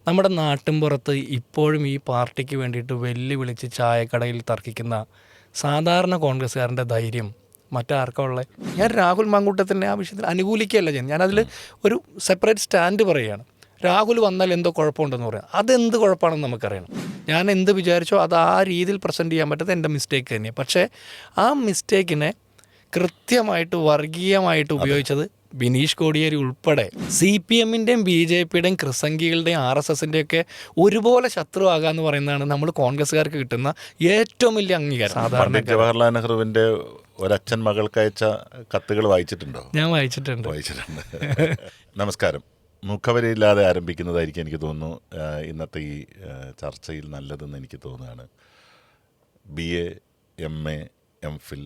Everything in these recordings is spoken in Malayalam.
നമ്മുടെ നാട്ടിൻപുറത്ത് ഇപ്പോഴും ഈ പാർട്ടിക്ക് വേണ്ടിയിട്ട് വെല്ലുവിളിച്ച് ചായക്കടയിൽ തർക്കിക്കുന്ന സാധാരണ കോൺഗ്രസ്സുകാരൻ്റെ ധൈര്യം മറ്റാർക്കാ ഉള്ളത്? ഞാൻ രാഹുൽ മാങ്കൂട്ടത്തിൻ്റെ ആ വിഷയത്തിൽ അനുകൂലിക്കുകയല്ല ചെയ്യുന്നത്. ഞാനതിൽ ഒരു സെപ്പറേറ്റ് സ്റ്റാൻഡ് പറയുകയാണ്. രാഹുൽ വന്നാൽ എന്തോ കുഴപ്പമുണ്ടെന്ന് പറയാം. അതെന്ത് കുഴപ്പമാണെന്ന് നമുക്കറിയണം. ഞാൻ എന്ത് വിചാരിച്ചോ അത് ആ രീതിയിൽ പ്രസൻറ്റ് ചെയ്യാൻ പറ്റുന്നത് എൻ്റെ മിസ്റ്റേക്ക് തന്നെയാണ്. പക്ഷേ ആ മിസ്റ്റേക്കിനെ കൃത്യമായിട്ട് വർഗീയമായിട്ട് ഉപയോഗിച്ചത് ബിനീഷ് കോടിയേരി ഉൾപ്പെടെ CPM-ൻ്റെയും BJP-യുടെയും ക്രിസംഖികളുടെയും RSS-ൻ്റെയൊക്കെ ഒരുപോലെ ശത്രുവാകാന്ന് പറയുന്നതാണ് നമ്മൾ കോൺഗ്രസ്സുകാർക്ക് കിട്ടുന്ന ഏറ്റവും വലിയ അംഗീകാരം. സാധാരണ ജവഹർലാൽ നെഹ്റുവിൻ്റെ ഒരച്ഛൻ മകൾക്ക് അയച്ച കത്തുകൾ വായിച്ചിട്ടുണ്ടോ? ഞാൻ വായിച്ചിട്ടുണ്ട്. നമസ്കാരം. മുഖവരിയില്ലാതെ ആരംഭിക്കുന്നതായിരിക്കും എനിക്ക് തോന്നുന്നു ഇന്നത്തെ ഈ ചർച്ചയിൽ നല്ലതെന്ന് എനിക്ക് തോന്നുകയാണ്. BA, MA, MPhil,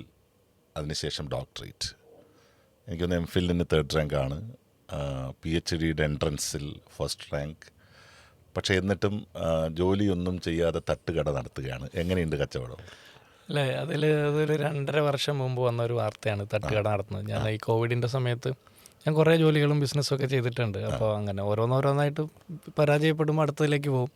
അതിനുശേഷം ഡോക്ടറേറ്റ്. എനിക്കൊന്ന് MPhilന് 3rd റാങ്കാണ്, PhDയുടെ എൻട്രൻസിൽ 1st റാങ്ക്. പക്ഷേ എന്നിട്ടും ജോലിയൊന്നും ചെയ്യാതെ തട്ടുകട നടത്തുകയാണ്. എങ്ങനെയുണ്ട് കച്ചവടം? അല്ലേ, അതൊരു 2.5 വർഷം മുമ്പ് വന്ന ഒരു വാർത്തയാണ് തട്ടുകട നടത്തുന്നത്. ഞാൻ ഈ കോവിഡിൻ്റെ സമയത്ത് ഞാൻ കുറേ ജോലികളും ബിസിനസ്സൊക്കെ ചെയ്തിട്ടുണ്ട്. അപ്പോൾ അങ്ങനെ ഓരോന്നോരോന്നായിട്ട് പരാജയപ്പെടുമ്പോൾ അടുത്തതിലേക്ക് പോകും.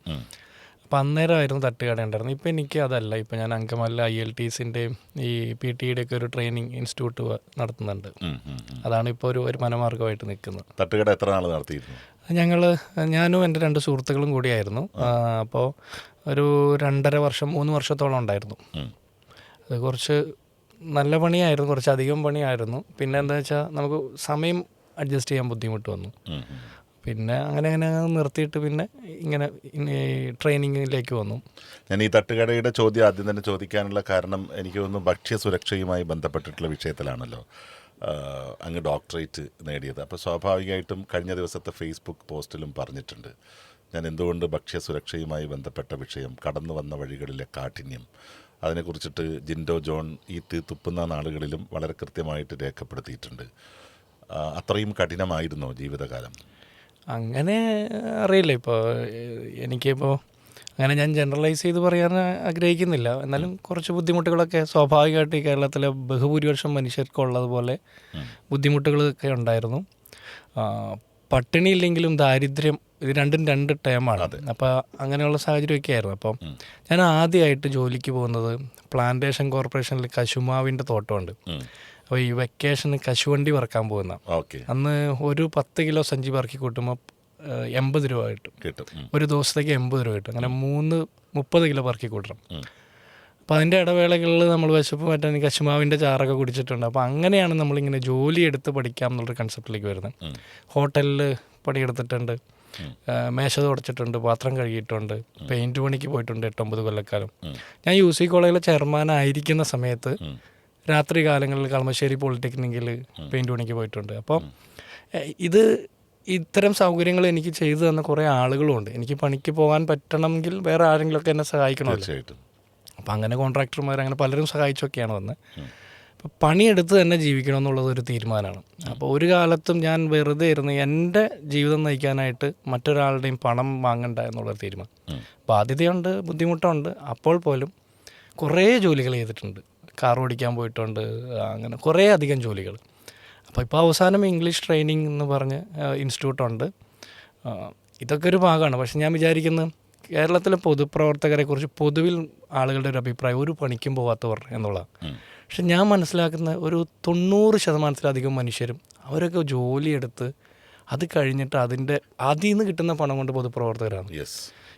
അപ്പോൾ അന്നേരമായിരുന്നു തട്ടുകട ഉണ്ടായിരുന്നു. ഇപ്പോൾ എനിക്ക് അതല്ല. ഇപ്പോൾ ഞാൻ അങ്കമാലിലെ ILTSൻ്റെയും ഈ PTEയുടെയൊക്കെ ഒരു ട്രെയിനിങ് ഇൻസ്റ്റിറ്റ്യൂട്ട് നടത്തുന്നുണ്ട്. അതാണ് ഇപ്പോൾ ഒരു മനമാർഗമായിട്ട് നിൽക്കുന്നത്. തട്ടുകട എത്ര നാൾ നടത്തിയിരുന്നു? ഞാനും എൻ്റെ 2 സുഹൃത്തുക്കളും കൂടിയായിരുന്നു. അപ്പോൾ ഒരു 2.5 വർഷം 3 വർഷത്തോളം ഉണ്ടായിരുന്നു. അത് കുറച്ച് നല്ല പണിയായിരുന്നു, കുറച്ചധികം പണിയായിരുന്നു. പിന്നെ എന്താ വെച്ചാൽ നമുക്ക് സമയം അഡ്ജസ്റ്റ് ചെയ്യാൻ ബുദ്ധിമുട്ട് വന്നു. പിന്നെ അങ്ങനെ നിർത്തിയിട്ട് പിന്നെ ഇങ്ങനെ ട്രെയിനിങ്ങിലേക്ക് വന്നു. ഞാൻ ഈ തട്ടുകടയുടെ ചോദ്യം ആദ്യം തന്നെ ചോദിക്കാനുള്ള കാരണം എനിക്ക് തോന്നുന്നു ഭക്ഷ്യസുരക്ഷയുമായി ബന്ധപ്പെട്ടിട്ടുള്ള വിഷയത്തിലാണല്ലോ അങ്ങ് ഡോക്ടറേറ്റ് നേടിയത്. അപ്പോൾ സ്വാഭാവികമായിട്ടും കഴിഞ്ഞ ദിവസത്തെ ഫേസ്ബുക്ക് പോസ്റ്റിലും പറഞ്ഞിട്ടുണ്ട്, ഞാൻ എന്തുകൊണ്ട് ഭക്ഷ്യസുരക്ഷയുമായി ബന്ധപ്പെട്ട വിഷയം, കടന്നു വന്ന വഴികളിലെ കാഠിന്യം, അതിനെക്കുറിച്ചിട്ട് ജിൻഡോ ജോൺ ഈ തുപ്പുന്ന നാളുകളിലും വളരെ കൃത്യമായിട്ട് രേഖപ്പെടുത്തിയിട്ടുണ്ട്. അത്രയും കഠിനമായിരുന്നോ ജീവിതകാലം? അങ്ങനെ അറിയില്ല. ഇപ്പോൾ എനിക്കിപ്പോൾ അങ്ങനെ ഞാൻ ജനറലൈസ് ചെയ്ത് പറയാൻ ആഗ്രഹിക്കുന്നില്ല. എന്നാലും കുറച്ച് ബുദ്ധിമുട്ടുകളൊക്കെ സ്വാഭാവികമായിട്ട് ഈ കേരളത്തിലെ ബഹുഭൂരിപക്ഷം മനുഷ്യർക്കുള്ളതുപോലെ ബുദ്ധിമുട്ടുകളൊക്കെ ഉണ്ടായിരുന്നു. പട്ടിണിയില്ലെങ്കിലും ദാരിദ്ര്യം, ഇത് രണ്ടും 2 ടേമാണ്. അപ്പോൾ അങ്ങനെയുള്ള സാഹചര്യമൊക്കെ ആയിരുന്നു. അപ്പം ഞാൻ ആദ്യമായിട്ട് ജോലിക്ക് പോകുന്നത് പ്ലാന്റേഷൻ കോർപ്പറേഷനിൽ കശുമാവിൻ്റെ തോട്ടമുണ്ട്. അപ്പോൾ ഈ വെക്കേഷന് കശുവണ്ടി പറക്കാൻ പോകുന്ന അന്ന് ഒരു 10 കിലോ സഞ്ചി പറക്കി കൂട്ടുമ്പോൾ 80 രൂപ കിട്ടും. ഒരു ദിവസത്തേക്ക് 80 രൂപ കിട്ടും. അങ്ങനെ 30 കിലോ പറക്കി കൂട്ടണം. അപ്പോൾ അതിൻ്റെ ഇടവേളകളിൽ നമ്മൾ വിശപ്പ് മാറ്റാൻ കശുമാവിൻ്റെ ചാറൊക്കെ കുടിച്ചിട്ടുണ്ട്. അപ്പോൾ അങ്ങനെയാണ് നമ്മളിങ്ങനെ ജോലി എടുത്ത് പഠിക്കാം എന്നുള്ളൊരു കൺസെപ്റ്റിലേക്ക് വരുന്നത്. ഹോട്ടലിൽ പണിയെടുത്തിട്ടുണ്ട്, മേശ തുടച്ചിട്ടുണ്ട്, പാത്രം കഴുകിയിട്ടുണ്ട്, പെയിൻറ്റ് പണിക്ക് പോയിട്ടുണ്ട് 8-9 കൊല്ലക്കാലം. ഞാൻ UC കോളേജിലെ ചെയർമാനായിരിക്കുന്ന സമയത്ത് രാത്രി കാലങ്ങളിൽ കളമശ്ശേരി പോളിടെക്നിക്കിൽ പെയിൻറ്റ് പണിക്ക് പോയിട്ടുണ്ട്. അപ്പോൾ ഇത്തരം സൗകര്യങ്ങൾ എനിക്ക് ചെയ്തു തന്ന കുറേ ആളുകളുമുണ്ട്. എനിക്ക് പണിക്ക് പോകാൻ പറ്റണമെങ്കിൽ വേറെ ആരെങ്കിലുമൊക്കെ എന്നെ സഹായിക്കണമല്ലോ. അപ്പോൾ അങ്ങനെ കോൺട്രാക്ടർമാർ അങ്ങനെ പലരും സഹായിച്ചൊക്കെയാണ് വന്നത്. അപ്പോൾ പണിയെടുത്ത് തന്നെ ജീവിക്കണമെന്നുള്ളത് ഒരു തീരുമാനമാണ്. അപ്പോൾ ഒരു കാലത്തും ഞാൻ വെറുതെ ഇരുന്ന് എൻ്റെ ജീവിതം നയിക്കാനായിട്ട് മറ്റൊരാളുടെയും പണം വാങ്ങണ്ട എന്നുള്ളൊരു തീരുമാനം. ബാധ്യതയുണ്ട്, ബുദ്ധിമുട്ടുണ്ട്. അപ്പോൾ പോലും കുറേ ജോലികൾ ചെയ്തിട്ടുണ്ട്. കാർ ഓടിക്കാൻ പോയിട്ടുണ്ട്, അങ്ങനെ കുറേ അധികം ജോലികൾ. അപ്പോൾ ഇപ്പോൾ അവസാനം ഇംഗ്ലീഷ് ട്രെയിനിങ് എന്ന് പറഞ്ഞ് ഇൻസ്റ്റിറ്റ്യൂട്ടുണ്ട്. ഇതൊക്കെ ഒരു ഭാഗമാണ്. പക്ഷെ ഞാൻ വിചാരിക്കുന്നത് കേരളത്തിലെ പൊതുപ്രവർത്തകരെക്കുറിച്ച് പൊതുവിൽ ആളുകളുടെ ഒരു അഭിപ്രായം ഒരു പണിക്കും പോകാത്തവർ എന്നുള്ളതാണ്. പക്ഷെ ഞാൻ മനസ്സിലാക്കുന്ന ഒരു 90% മനുഷ്യരും അവരൊക്കെ ജോലിയെടുത്ത് അത് കഴിഞ്ഞിട്ട് അതിൽ നിന്ന് കിട്ടുന്ന പണം കൊണ്ട് പൊതുപ്രവർത്തകരാണ്.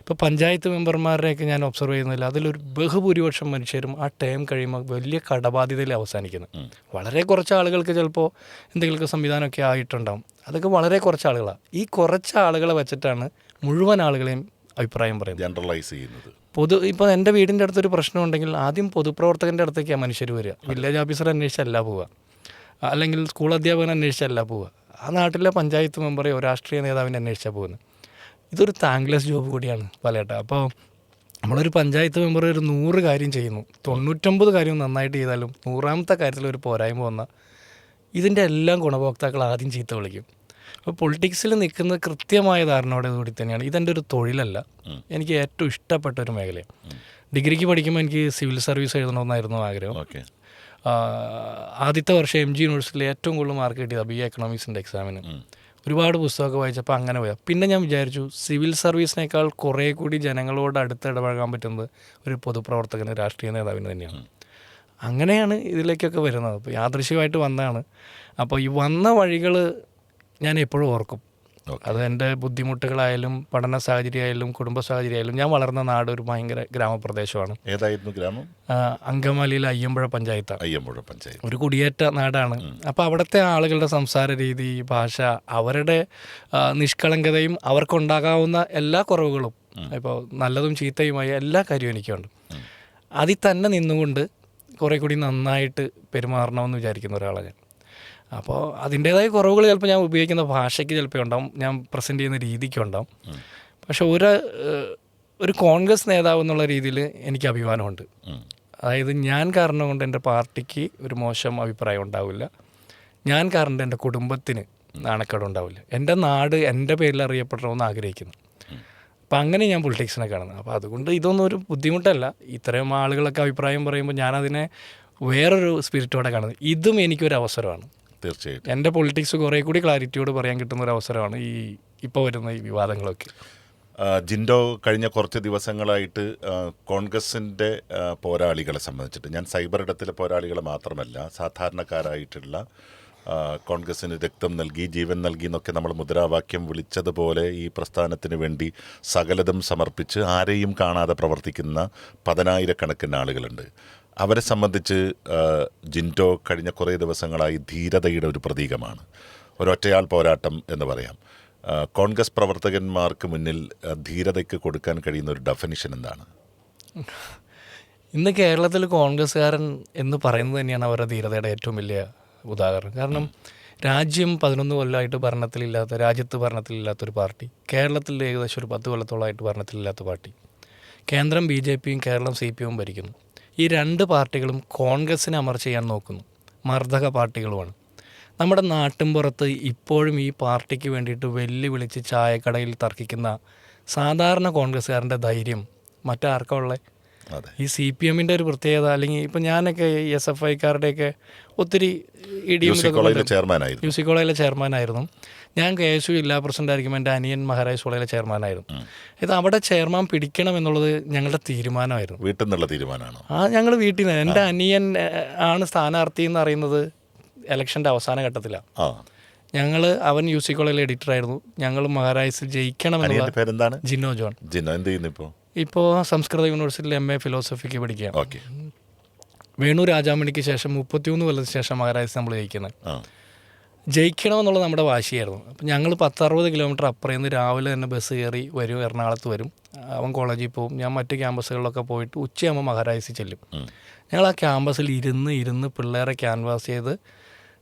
ഇപ്പോൾ പഞ്ചായത്ത് മെമ്പർമാരുടെയൊക്കെ ഞാൻ ഒബ്സർവ് ചെയ്യുന്നില്ല, അതിലൊരു ബഹുഭൂരിപക്ഷം മനുഷ്യരും ആ ടൈം കഴിയുമ്പോൾ വലിയ കടബാധ്യതയിൽ അവസാനിക്കുന്നത്. വളരെ കുറച്ച് ആളുകൾക്ക് ചിലപ്പോൾ എന്തെങ്കിലുമൊക്കെ സംവിധാനമൊക്കെ ആയിട്ടുണ്ടാകും. അതൊക്കെ വളരെ കുറച്ച് ആളുകളാണ്. ഈ കുറച്ച് ആളുകളെ വെച്ചിട്ടാണ് മുഴുവൻ ആളുകളെയും അഭിപ്രായം പറയുന്നത്, ജനറലൈസ് ചെയ്യുന്നത്. ഇപ്പോൾ എൻ്റെ വീടിൻ്റെ അടുത്തൊരു പ്രശ്നം ഉണ്ടെങ്കിൽ ആദ്യം പൊതുപ്രവർത്തകൻ്റെ അടുത്തേക്കാണ് മനുഷ്യർ വരിക. വില്ലേജ് ഓഫീസർ അന്വേഷിച്ചല്ല പോവുക, അല്ലെങ്കിൽ സ്കൂൾ അധ്യാപകൻ അന്വേഷിച്ചല്ല പോവുക, ആ നാട്ടിലെ പഞ്ചായത്ത് മെമ്പറെയോ രാഷ്ട്രീയ നേതാവിനെ അന്വേഷിച്ചാൽ പോകുന്നത്. ഇതൊരു താങ്ക്ലെസ് ജോബ് കൂടിയാണ് പലയേട്ടാ. അപ്പോൾ നമ്മളൊരു പഞ്ചായത്ത് മെമ്പർ ഒരു 100 കാര്യം ചെയ്യുന്നു, 99 കാര്യം നന്നായിട്ട് ചെയ്താലും 100ാമത്തെ കാര്യത്തിൽ ഒരു പോരായ്മ വന്നാൽ ഇതിൻ്റെ എല്ലാം ഗുണഭോക്താക്കൾ ആദ്യം ചീത്ത വിളിക്കും. അപ്പോൾ പൊളിറ്റിക്സിൽ നിൽക്കുന്നത് കൃത്യമായ ധാരണയോടുകൂടി തന്നെയാണ്. ഇതെൻ്റെ ഒരു തൊഴിലല്ല, എനിക്ക് ഏറ്റവും ഇഷ്ടപ്പെട്ട ഒരു മേഖലയാണ്. ഡിഗ്രിക്ക് പഠിക്കുമ്പോൾ എനിക്ക് സിവിൽ സർവീസ് എഴുതണമെന്നായിരുന്നു ആഗ്രഹം. ആദ്യത്തെ വർഷം MG യൂണിവേഴ്സിറ്റിയിൽ ഏറ്റവും കൂടുതൽ മാർക്ക് കിട്ടിയത് BA എക്കണോമിക്സിൻ്റെ എക്സാമിന്. ഒരുപാട് പുസ്തകമൊക്കെ വായിച്ചപ്പോൾ അങ്ങനെ പോയാൽ പിന്നെ ഞാൻ വിചാരിച്ചു സിവിൽ സർവീസിനേക്കാൾ കുറേ കൂടി ജനങ്ങളോട് അടുത്ത് ഇടപഴകാൻ പറ്റുന്നത് ഒരു പൊതുപ്രവർത്തകന് രാഷ്ട്രീയ നേതാവിന് തന്നെയാണ്. അങ്ങനെയാണ് ഇതിലേക്കൊക്കെ വരുന്നത്. അപ്പോൾ യാദൃശ്യമായിട്ട് വന്നതാണ്. അപ്പോൾ ഈ വന്ന വഴികൾ ഞാൻ എപ്പോഴും ഓർക്കും. അത് എൻ്റെ ബുദ്ധിമുട്ടുകളായാലും പഠന സാഹചര്യമായാലും കുടുംബ സാഹചര്യമായാലും ഞാൻ വളർന്ന നാട് ഒരു ഭയങ്കര ഗ്രാമപ്രദേശമാണ്. ഏതായിരുന്നു ഗ്രാമം? അങ്കമാലിയിലെ അയ്യമ്പുഴ പഞ്ചായത്താണ്. അയ്യമ്പുഴ പഞ്ചായത്ത് ഒരു കുടിയേറ്റ നാടാണ്. അപ്പോൾ അവിടുത്തെ ആളുകളുടെ സംസാര രീതി, ഭാഷ, അവരുടെ നിഷ്കളങ്കതയും അവർക്കുണ്ടാകാവുന്ന എല്ലാ കുറവുകളും, ഇപ്പോൾ നല്ലതും ചീത്തയുമായ എല്ലാ കാര്യവും എനിക്കുണ്ട്. അതിൽ തന്നെ നിന്നുകൊണ്ട് കുറേ കൂടി നന്നായിട്ട് പെരുമാറണമെന്ന് വിചാരിക്കുന്ന ഒരാളാണ് ഞാൻ. അപ്പോൾ അതിൻ്റേതായ കുറവുകൾ ചിലപ്പോൾ ഞാൻ ഉപയോഗിക്കുന്ന ഭാഷയ്ക്ക് ചിലപ്പോൾ ഉണ്ടാവും, ഞാൻ പ്രസൻറ്റ് ചെയ്യുന്ന രീതിക്കുണ്ടാവും. പക്ഷെ ഒരു കോൺഗ്രസ് നേതാവ് എന്നുള്ള രീതിയിൽ എനിക്ക് അഭിമാനമുണ്ട്. അതായത് ഞാൻ കാരണം കൊണ്ട് എൻ്റെ പാർട്ടിക്ക് ഒരു മോശം അഭിപ്രായം ഉണ്ടാവില്ല, ഞാൻ കാരണം എൻ്റെ കുടുംബത്തിന് നാണക്കേടുണ്ടാവില്ല, എൻ്റെ നാട് എൻ്റെ പേരിൽ അറിയപ്പെടണമെന്ന് ആഗ്രഹിക്കുന്നു. അപ്പം അങ്ങനെ ഞാൻ പൊളിറ്റിക്സിനെ കാണുന്നത്. അപ്പോൾ അതുകൊണ്ട് ഇതൊന്നും ഒരു ബുദ്ധിമുട്ടല്ല. ഇത്രയും ആളുകളൊക്കെ അഭിപ്രായം പറയുമ്പോൾ ഞാനതിനെ വേറൊരു സ്പിരിറ്റോടെ കാണുന്നത്. ഇതും എനിക്കൊരു അവസരമാണ്. തീർച്ചയായിട്ടും എൻ്റെ പൊളിറ്റിക്സ് കുറേ കൂടി ക്ലാരിറ്റിയോട് പറയാൻ കിട്ടുന്ന ഒരു അവസരമാണ് ഇപ്പോൾ വരുന്ന ഈ വിവാദങ്ങളൊക്കെ. ജിൻഡോ കഴിഞ്ഞ കുറച്ച് ദിവസങ്ങളായിട്ട് കോൺഗ്രസിൻ്റെ പോരാളികളെ സംബന്ധിച്ചിട്ട്, ഞാൻ സൈബർ ഇടത്തിലെ പോരാളികളെ മാത്രമല്ല, സാധാരണക്കാരായിട്ടുള്ള കോൺഗ്രസിന് രക്തം നൽകി ജീവൻ നൽകി എന്നൊക്കെ നമ്മൾ മുദ്രാവാക്യം വിളിച്ചതുപോലെ ഈ പ്രസ്ഥാനത്തിന് വേണ്ടി സകലതും സമർപ്പിച്ച് ആരെയും കാണാതെ പ്രവർത്തിക്കുന്ന പതിനായിരക്കണക്കിന് ആളുകളുണ്ട്. അവരെ സംബന്ധിച്ച് ജിൻഡോ കഴിഞ്ഞ കുറേ ദിവസങ്ങളായി ധീരതയുടെ ഒരു പ്രതീകമാണ്. ഒരൊറ്റയാൾ പോരാട്ടം എന്ന് പറയാം. കോൺഗ്രസ് പ്രവർത്തകന്മാർക്ക് മുന്നിൽ ധീരതയ്ക്ക് കൊടുക്കാൻ കഴിയുന്ന ഒരു ഡെഫിനിഷൻ എന്താണ്? ഇന്ന് കേരളത്തിൽ കോൺഗ്രസ്സുകാരൻ എന്ന് പറയുന്നത് തന്നെയാണ് അവരുടെ ധീരതയുടെ ഏറ്റവും വലിയ ഉദാഹരണം. കാരണം രാജ്യം 11 കൊല്ലമായിട്ട് ഭരണത്തിലില്ലാത്ത, രാജ്യത്ത് ഭരണത്തിലില്ലാത്തൊരു പാർട്ടി, കേരളത്തിൽ ഏകദേശം ഒരു 10 കൊല്ലത്തോളമായിട്ട് ഭരണത്തിലില്ലാത്ത പാർട്ടി, കേന്ദ്രം BJPയും കേരളം CPIയും ഭരിക്കുന്നു. ഈ രണ്ട് പാർട്ടികളും കോൺഗ്രസ്സിനെ അമർച്ച ചെയ്യാൻ നോക്കുന്നു, മർദ്ദക പാർട്ടികളുമാണ്. നമ്മുടെ നാട്ടിൻപുറത്ത് ഇപ്പോഴും ഈ പാർട്ടിക്ക് വേണ്ടിയിട്ട് വെല്ലുവിളിച്ച് ചായക്കടയിൽ തർക്കിക്കുന്ന സാധാരണ കോൺഗ്രസ്സുകാരൻ്റെ ധൈര്യം മറ്റാർക്കുള്ള? ഈ CPMൻ്റെ ഒരു പ്രത്യേകത, അല്ലെങ്കിൽ ഇപ്പം ഞാനൊക്കെ SFIക്കാരുടെയൊക്കെ ഒത്തിരി യൂസി കോളേജിലെ ചെയർമാനായിരുന്നു. ഞാൻ KSU ജില്ലാ പ്രസിഡന്റ് ആയിരിക്കും. എൻ്റെ അനിയൻ മഹാരാജ് കോളേജിലെ ചെയർമാനായിരുന്നു. ഇത് അവിടെ ചെയർമാൻ പിടിക്കണം എന്നുള്ളത് ഞങ്ങളുടെ തീരുമാനമായിരുന്നു. വീട്ടിൽ നിന്നുള്ള തീരുമാനമാണ്. ഞങ്ങൾ വീട്ടിൽ നിന്ന്, എൻ്റെ അനിയൻ ആണ് സ്ഥാനാർത്ഥി എന്ന് അറിയുന്നത് ഇലക്ഷൻ്റെ അവസാന ഘട്ടത്തിലാണ്. അവൻ UC കോളേജിലെ എഡിറ്ററായിരുന്നു. ഞങ്ങൾ മഹാരാജ് ജയിക്കണമെന്നുള്ള. പേരെന്താണ്? ജിനോ ജോൺ. എന്ത് ചെയ്യുന്നു ഇപ്പോൾ സംസ്കൃത യൂണിവേഴ്സിറ്റിയിൽ MA ഫിലോസഫിക്ക് പഠിക്കുകയാണ്. വേണു രാജാമണിക്ക് ശേഷം 33 കൊല്ലത്തിന് ശേഷം മഹാരാജ് നമ്മൾ ജയിക്കണമെന്നുള്ളത് നമ്മുടെ വാശിയായിരുന്നു. അപ്പം ഞങ്ങൾ 10-60 കിലോമീറ്റർ അപ്പുറം നിന്ന് രാവിലെ തന്നെ ബസ് കയറി വരും, എറണാകുളത്ത് വരും. അവൻ കോളേജിൽ പോകും, ഞാൻ മറ്റ് ക്യാമ്പസുകളിലൊക്കെ പോയിട്ട് ഉച്ചയാകുമ്പോൾ മഹാരാജ് ചെല്ലും. ഞങ്ങൾ ആ ക്യാമ്പസിൽ ഇരുന്ന് പിള്ളേരെ ക്യാൻവാസ് ചെയ്ത്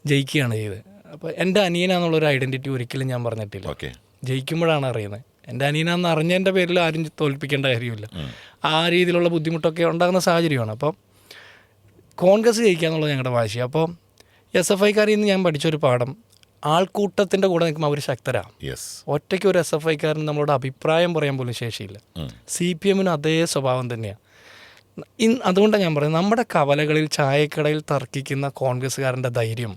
ജയിക്കുകയാണ് ചെയ്തത്. അപ്പോൾ എൻ്റെ അനിയനാന്നുള്ളൊരു ഐഡൻറ്റിറ്റി ഒരിക്കലും ഞാൻ പറഞ്ഞിട്ടില്ല. ജയിക്കുമ്പോഴാണ് അറിയുന്നത്. എൻ്റെ അനിയനാന്ന് അറിഞ്ഞതിൻ്റെ പേരിൽ ആരും തോൽപ്പിക്കേണ്ട കാര്യമില്ല. ആ രീതിയിലുള്ള ബുദ്ധിമുട്ടൊക്കെ ഉണ്ടാകുന്ന സാഹചര്യമാണ്. അപ്പം കോൺഗ്രസ് ജയിക്കുക എന്നുള്ളത് ഞങ്ങളുടെ വാശി. അപ്പോൾ SFIക്കാരിൽ നിന്ന് ഞാൻ പഠിച്ചൊരു പാഠം, ആൾക്കൂട്ടത്തിൻ്റെ കൂടെ നിൽക്കുമ്പോൾ അവർ ശക്തരാണ്. ഒറ്റയ്ക്ക് ഒരു SFIക്കാരന് നമ്മളോട് അഭിപ്രായം പറയാൻ പോലും ശേഷിയില്ല. CPMനും അതേ സ്വഭാവം തന്നെയാണ്. അതുകൊണ്ടാണ് ഞാൻ പറയുന്നത്, നമ്മുടെ കവലകളിൽ ചായക്കടയിൽ തർക്കിക്കുന്ന കോൺഗ്രസ്സുകാരൻ്റെ ധൈര്യം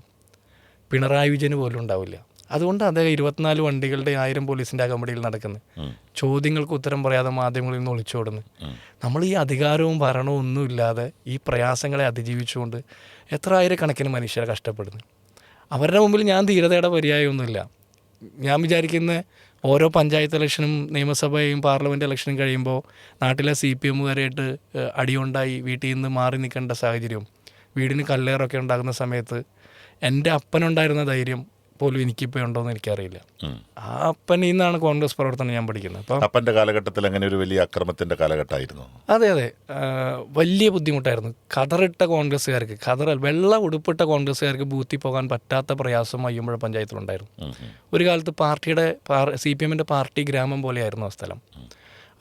പിണറായി വിജയന് പോലും ഉണ്ടാവില്ല. അതുകൊണ്ട് അദ്ദേഹം 24 വണ്ടികളുടെ 1000 പോലീസിൻ്റെ അകമ്പടിയിൽ നടക്കുന്നത്, ചോദ്യങ്ങൾക്ക് ഉത്തരം പറയാതെ മാധ്യമങ്ങളിൽ നിന്ന് ഒളിച്ചോടുന്നു. നമ്മൾ ഈ അധികാരവും ഭരണവും ഒന്നുമില്ലാതെ ഈ പ്രയാസങ്ങളെ അതിജീവിച്ചുകൊണ്ട് എത്ര ആയിരക്കണക്കിന് മനുഷ്യരെ കഷ്ടപ്പെടുന്നു. അവരുടെ മുമ്പിൽ ഞാൻ ധീരതയുടെ പര്യായമൊന്നുമില്ല. ഞാൻ വിചാരിക്കുന്ന ഓരോ പഞ്ചായത്ത് ഇലക്ഷനും നിയമസഭയും പാർലമെൻറ്റ് ഇലക്ഷനും കഴിയുമ്പോൾ നാട്ടിലെ CPMകാരായിട്ട് അടിയുണ്ടായി വീട്ടിൽ നിന്ന് മാറി നിൽക്കേണ്ട സാഹചര്യവും വീടിന് കല്ലേറൊക്കെ ഉണ്ടാകുന്ന സമയത്ത് എൻ്റെ അപ്പനുണ്ടായിരുന്ന ധൈര്യം പോലും എനിക്കിപ്പോൾ ഉണ്ടോയെന്ന് എനിക്കറിയില്ല. ആ അപ്പനിൽ നിന്നാണ് കോൺഗ്രസ് പ്രവർത്തനം ഞാൻ പഠിക്കുന്നത്. അപ്പം അപ്പൻ്റെ കാലഘട്ടത്തിൽ അങ്ങനെ ഒരു വലിയ അക്രമത്തിൻ്റെ കാലഘട്ടമായിരുന്നു. അതെ, വലിയ ബുദ്ധിമുട്ടായിരുന്നു. കതറിട്ട കോൺഗ്രസ്സുകാർക്ക്, വെള്ള ഉടുപ്പിട്ട കോൺഗ്രസ്സുകാർക്ക് ബൂത്തിൽ പോകാൻ പറ്റാത്ത പ്രയാസം അയ്യമ്പുഴ പഞ്ചായത്തിലുണ്ടായിരുന്നു. ഒരു കാലത്ത് CPMൻ്റെ പാർട്ടി ഗ്രാമം പോലെയായിരുന്നു ആ സ്ഥലം,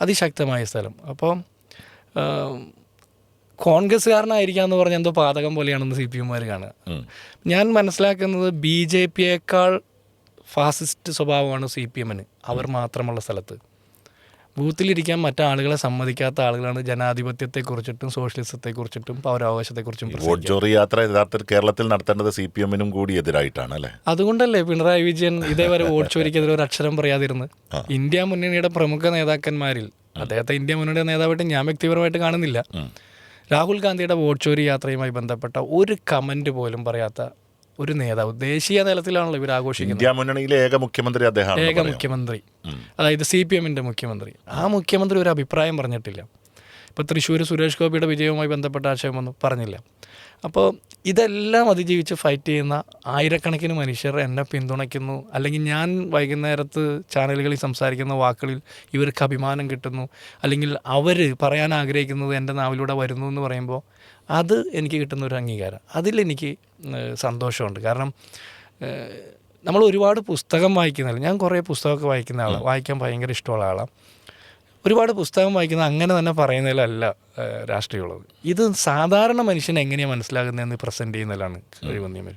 അതിശക്തമായ സ്ഥലം. അപ്പം കോൺഗ്രസ്സുകാരനായിരിക്കാമെന്ന് പറഞ്ഞാൽ എന്തോ പാതകം പോലെയാണെന്ന് CPMമാർ കാണുക. ഞാൻ മനസ്സിലാക്കുന്നത് BJPയേക്കാൾ ഫാസിസ്റ്റ് സ്വഭാവമാണ് CPMന് അവർ മാത്രമുള്ള സ്ഥലത്ത്. ബൂത്തിലിരിക്കാൻ മറ്റാളുകളെ സമ്മതിക്കാത്ത ആളുകളാണ് ജനാധിപത്യത്തെക്കുറിച്ചിട്ടും സോഷ്യലിസത്തെക്കുറിച്ചിട്ടും പൗരാവകാശത്തെക്കുറിച്ചും വോട്ട് ചോറി യാത്ര യഥാർത്ഥത്തിൽ കേരളത്തിൽ നടത്തേണ്ടത് CPM-നും കൂടി എതിരായിട്ടാണ് അല്ലേ? അതുകൊണ്ടല്ലേ പിണറായി വിജയൻ ഇതേവരെ വോട്ട് ചോരിക്കെതിരെ ഒരു അക്ഷരം പറയാതിരുന്നത്? ഇന്ത്യ മുന്നണിയുടെ പ്രമുഖ നേതാക്കന്മാരിൽ അദ്ദേഹത്തെ ഇന്ത്യ മുന്നണിയുടെ നേതാവായിട്ട് ഞാൻ വ്യക്തിപരമായിട്ട് കാണുന്നില്ല. രാഹുൽ ഗാന്ധിയുടെ വോട്ട് ചോരി യാത്രയുമായി ബന്ധപ്പെട്ട ഒരു കമൻറ്റ് പോലും പറയാത്ത ഒരു നേതാവ്. ദേശീയ തലത്തിലാണല്ലോ ഇവർ ആഘോഷിക്കുന്നത്. ഇന്ത്യ മുന്നണിയിലെ ഏക മുഖ്യമന്ത്രി അദ്ദേഹമാണ്. ഏക മുഖ്യമന്ത്രി, അതായത് CPM-ന്റെ മുഖ്യമന്ത്രി. ആ മുഖ്യമന്ത്രി ഒരു അഭിപ്രായം പറഞ്ഞിട്ടില്ല. ഇപ്പോൾ തൃശ്ശൂർ സുരേഷ് ഗോപിയുടെ വിജയവുമായി ബന്ധപ്പെട്ട ആശയമൊന്നും പറഞ്ഞില്ല. അപ്പോൾ ഇതെല്ലാം അതിജീവിച്ച് ഫൈറ്റ് ചെയ്യുന്ന ആയിരക്കണക്കിന് മനുഷ്യർ എന്നെ പിന്തുണയ്ക്കുന്നു, അല്ലെങ്കിൽ ഞാൻ വൈകുന്നേരത്ത് ചാനലുകളിൽ സംസാരിക്കുന്ന വാക്കുകളിൽ ഇവർക്ക് അഭിമാനം കിട്ടുന്നു, അല്ലെങ്കിൽ അവർ പറയാൻ ആഗ്രഹിക്കുന്നത് എൻ്റെ നാവിലൂടെ വരുന്നു എന്ന് പറയുമ്പോൾ അത് എനിക്ക് കിട്ടുന്ന ഒരു അംഗീകാരം. അതിലെനിക്ക് സന്തോഷമുണ്ട്. കാരണം നമ്മൾ ഒരുപാട് പുസ്തകം വായിക്കുന്നില്ല. ഞാൻ കുറേ പുസ്തകമൊക്കെ വായിക്കുന്ന ആളാണ്, വായിക്കാൻ ഭയങ്കര ഇഷ്ടമുള്ള ആളാണ്. ഒരുപാട് പുസ്തകം വായിക്കുന്ന അങ്ങനെ തന്നെ പറയുന്നതിലല്ല രാഷ്ട്രീയമുള്ളത്. ഇത് സാധാരണ മനുഷ്യനെ എങ്ങനെയാണ് മനസ്സിലാകുന്നതെന്ന് പ്രസൻറ്റ് ചെയ്യുന്നതിലാണ് കഴിവന്യമർ.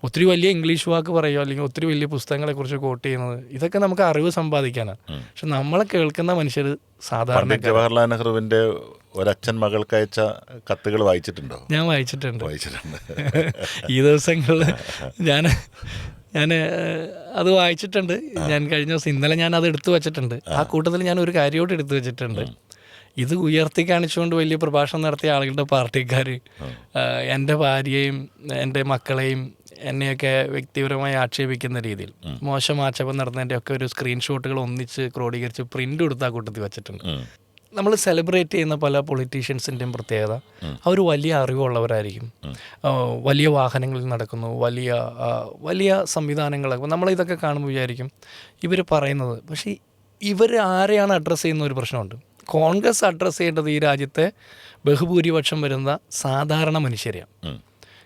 ഒത്തിരി വലിയ ഇംഗ്ലീഷ് വാക്ക് പറയുക, അല്ലെങ്കിൽ ഒത്തിരി വലിയ പുസ്തകങ്ങളെക്കുറിച്ച് കോട്ട് ചെയ്യുന്നത്, ഇതൊക്കെ നമുക്ക് അറിവ് സമ്പാദിക്കാനാണ്. പക്ഷെ നമ്മളെ കേൾക്കുന്ന മനുഷ്യർ സാധാരണ. ജവഹർലാൽ നെഹ്റുവിൻ്റെ ഒരച്ഛൻ മകൾക്ക് അയച്ച കത്തുകൾ വായിച്ചിട്ടുണ്ടോ? ഞാൻ വായിച്ചിട്ടുണ്ട്. ഈ ദിവസങ്ങളിൽ ഞാൻ അത് വായിച്ചിട്ടുണ്ട്. ഞാൻ കഴിഞ്ഞ ദിവസം ഇന്നലെ ഞാൻ അത് എടുത്തു വച്ചിട്ടുണ്ട്. ആ കൂട്ടത്തിൽ ഞാൻ ഒരു കാര്യമായിട്ട് എടുത്തു വെച്ചിട്ടുണ്ട്. ഇത് ഉയർത്തി കാണിച്ചുകൊണ്ട് വലിയ പ്രഭാഷണം നടത്തിയ ആളുകളുടെ പാർട്ടിക്കാർ എൻ്റെ ഭാര്യയെയും എൻ്റെ മക്കളെയും എന്നെയൊക്കെ വ്യക്തിപരമായി ആക്ഷേപിക്കുന്ന രീതിയിൽ മോശം ആക്ഷേപം നടന്നതിൻ്റെ ഒക്കെ ഒരു സ്ക്രീൻഷോട്ടുകൾ ഒന്നിച്ച് ക്രോഡീകരിച്ച് പ്രിൻ്റ് കൊടുത്ത് ആ കൂട്ടത്തിൽ വെച്ചിട്ടുണ്ട്. നമ്മൾ സെലിബ്രേറ്റ് ചെയ്യുന്ന പല പൊളിറ്റീഷ്യൻസിൻ്റെയും പ്രത്യേകത, അവർ വലിയ അറിവുള്ളവരായിരിക്കും, വലിയ വാഹനങ്ങളിൽ നടക്കുന്നു, വലിയ വലിയ സംവിധാനങ്ങളൊക്കെ. നമ്മളിതൊക്കെ കാണുമ്പോൾ വിചാരിക്കും ഇവർ പറയുന്നത്. പക്ഷേ ഇവർ ആരെയാണ് അഡ്രസ്സ് ചെയ്യുന്ന ഒരു പ്രശ്നമുണ്ട്. കോൺഗ്രസ് അഡ്രസ്സ് ചെയ്യേണ്ടത് ഈ രാജ്യത്തെ ബഹുഭൂരിപക്ഷം വരുന്ന സാധാരണ മനുഷ്യരെയാണ്.